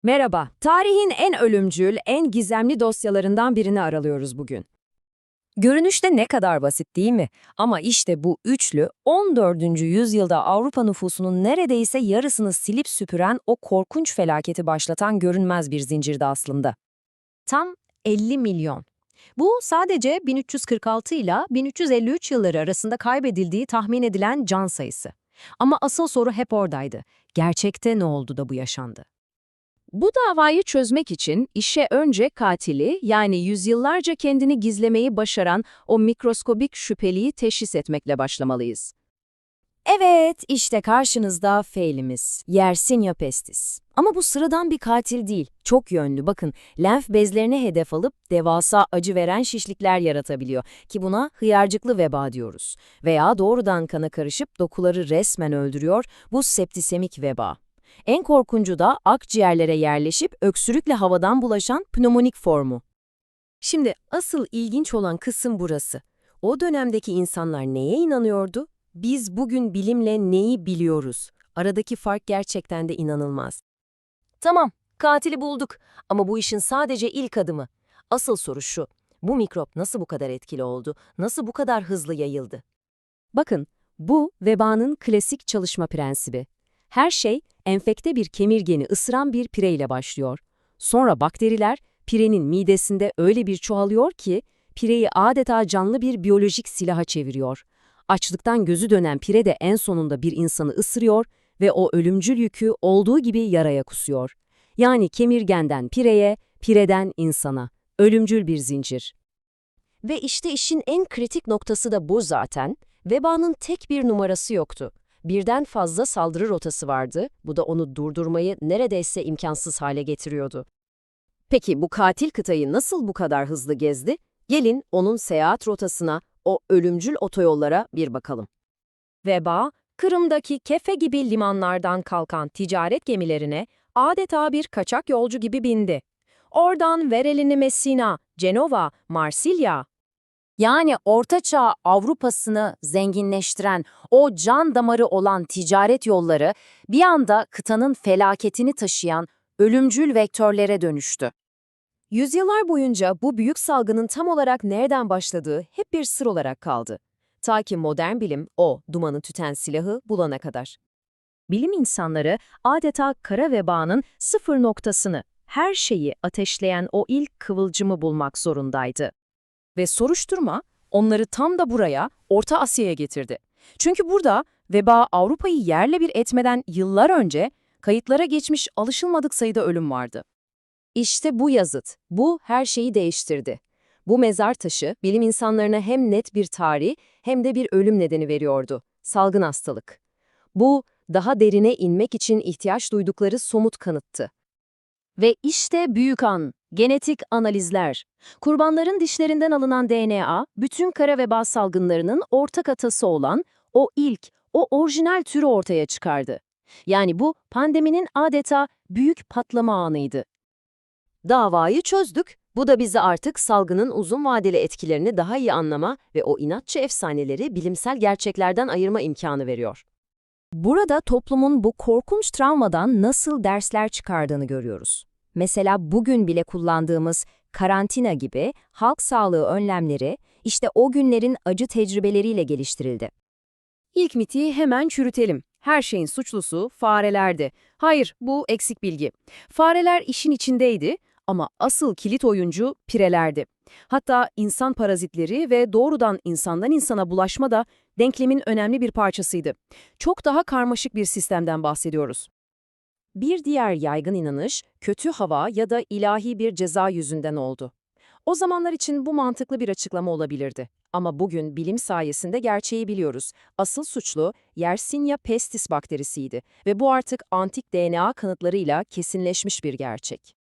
Merhaba, tarihin en ölümcül, en gizemli dosyalarından birini aralıyoruz bugün. Görünüşte ne kadar basit değil mi? Ama işte bu üçlü 14. yüzyılda Avrupa nüfusunun neredeyse yarısını silip süpüren o korkunç felaketi başlatan görünmez bir zincirdi aslında. Tam 50 milyon. Bu sadece 1346 ile 1353 yılları arasında kaybedildiği tahmin edilen can sayısı. Ama asıl soru hep oradaydı. Gerçekte ne oldu da bu yaşandı? Bu davayı çözmek için işe önce katili, yani yüzyıllarca kendini gizlemeyi başaran o mikroskobik şüpheliyi teşhis etmekle başlamalıyız. Evet, işte karşınızda failimiz, Yersinia pestis. Ama bu sıradan bir katil değil, çok yönlü. Bakın, lenf bezlerine hedef alıp devasa acı veren şişlikler yaratabiliyor ki buna hıyarcıklı veba diyoruz. Veya doğrudan kana karışıp dokuları resmen öldürüyor, bu septisemik veba. En korkuncu da akciğerlere yerleşip öksürükle havadan bulaşan pnömonik formu. Şimdi asıl ilginç olan kısım burası. O dönemdeki insanlar neye inanıyordu? Biz bugün bilimle neyi biliyoruz? Aradaki fark gerçekten de inanılmaz. Tamam, katili bulduk ama bu işin sadece ilk adımı. Asıl soru şu, bu mikrop nasıl bu kadar etkili oldu, nasıl bu kadar hızlı yayıldı? Bakın, bu vebanın klasik çalışma prensibi. Her şey enfekte bir kemirgeni ısıran bir pireyle başlıyor. Sonra bakteriler pirenin midesinde öyle bir çoğalıyor ki pireyi adeta canlı bir biyolojik silaha çeviriyor. Açlıktan gözü dönen pire de en sonunda bir insanı ısırıyor ve o ölümcül yükü olduğu gibi yaraya kusuyor. Yani kemirgenden pireye, pireden insana. Ölümcül bir zincir. Ve işte işin en kritik noktası da bu zaten. Vebanın tek bir numarası yoktu. Birden fazla saldırı rotası vardı. Bu da onu durdurmayı neredeyse imkansız hale getiriyordu. Peki bu katil kıtayı nasıl bu kadar hızlı gezdi? Gelin onun seyahat rotasına, o ölümcül otoyollara bir bakalım. Veba, Kırım'daki Kefe gibi limanlardan kalkan ticaret gemilerine adeta bir kaçak yolcu gibi bindi. Oradan ver elini Messina, Cenova, Marsilya. Yani Ortaçağ Avrupa'sını zenginleştiren o can damarı olan ticaret yolları bir anda kıtanın felaketini taşıyan ölümcül vektörlere dönüştü. Yüzyıllar boyunca bu büyük salgının tam olarak nereden başladığı hep bir sır olarak kaldı. Ta ki modern bilim o dumanı tüten silahı bulana kadar. Bilim insanları adeta kara vebanın sıfır noktasını, her şeyi ateşleyen o ilk kıvılcımı bulmak zorundaydı. Ve soruşturma onları tam da buraya, Orta Asya'ya getirdi. Çünkü burada veba Avrupa'yı yerle bir etmeden yıllar önce kayıtlara geçmiş alışılmadık sayıda ölüm vardı. İşte bu yazıt, bu her şeyi değiştirdi. Bu mezar taşı bilim insanlarına hem net bir tarih hem de bir ölüm nedeni veriyordu. Salgın hastalık. Bu, daha derine inmek için ihtiyaç duydukları somut kanıttı. Ve işte büyük an, genetik analizler. Kurbanların dişlerinden alınan DNA, bütün kara veba salgınlarının ortak atası olan o ilk, o orijinal türü ortaya çıkardı. Yani bu pandeminin adeta büyük patlama anıydı. Davayı çözdük. Bu da bize artık salgının uzun vadeli etkilerini daha iyi anlama ve o inatçı efsaneleri bilimsel gerçeklerden ayırma imkanı veriyor. Burada toplumun bu korkunç travmadan nasıl dersler çıkardığını görüyoruz. Mesela bugün bile kullandığımız karantina gibi halk sağlığı önlemleri işte o günlerin acı tecrübeleriyle geliştirildi. İlk miti hemen çürütelim. Her şeyin suçlusu farelerdi. Hayır, bu eksik bilgi. Fareler işin içindeydi ama asıl kilit oyuncu pirelerdi. Hatta insan parazitleri ve doğrudan insandan insana bulaşma da denklemin önemli bir parçasıydı. Çok daha karmaşık bir sistemden bahsediyoruz. Bir diğer yaygın inanış, kötü hava ya da ilahi bir ceza yüzünden oldu. O zamanlar için bu mantıklı bir açıklama olabilirdi. Ama bugün bilim sayesinde gerçeği biliyoruz. Asıl suçlu Yersinia pestis bakterisiydi ve bu artık antik DNA kanıtlarıyla kesinleşmiş bir gerçek.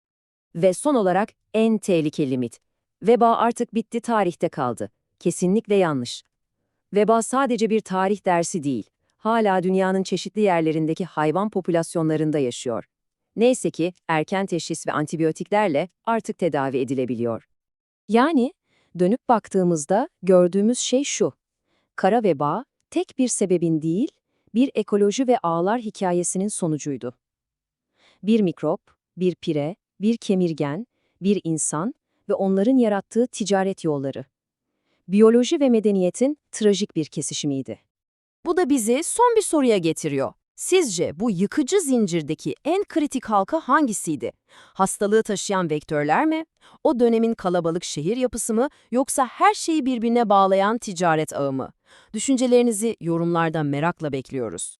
Ve son olarak en tehlikeli mit. Veba artık bitti, tarihte kaldı. Kesinlikle yanlış. Veba sadece bir tarih dersi değil. Hala dünyanın çeşitli yerlerindeki hayvan popülasyonlarında yaşıyor. Neyse ki erken teşhis ve antibiyotiklerle artık tedavi edilebiliyor. Yani dönüp baktığımızda gördüğümüz şey şu: kara veba tek bir sebebin değil, bir ekoloji ve ağlar hikayesinin sonucuydu. Bir mikrop, Bir pire, bir kemirgen, bir insan ve onların yarattığı ticaret yolları. Biyoloji ve medeniyetin trajik bir kesişimiydi. Bu da bizi son bir soruya getiriyor. Sizce bu yıkıcı zincirdeki en kritik halka hangisiydi? Hastalığı taşıyan vektörler mi? O dönemin kalabalık şehir yapısı mı? Yoksa her şeyi birbirine bağlayan ticaret ağı mı? Düşüncelerinizi yorumlarda merakla bekliyoruz.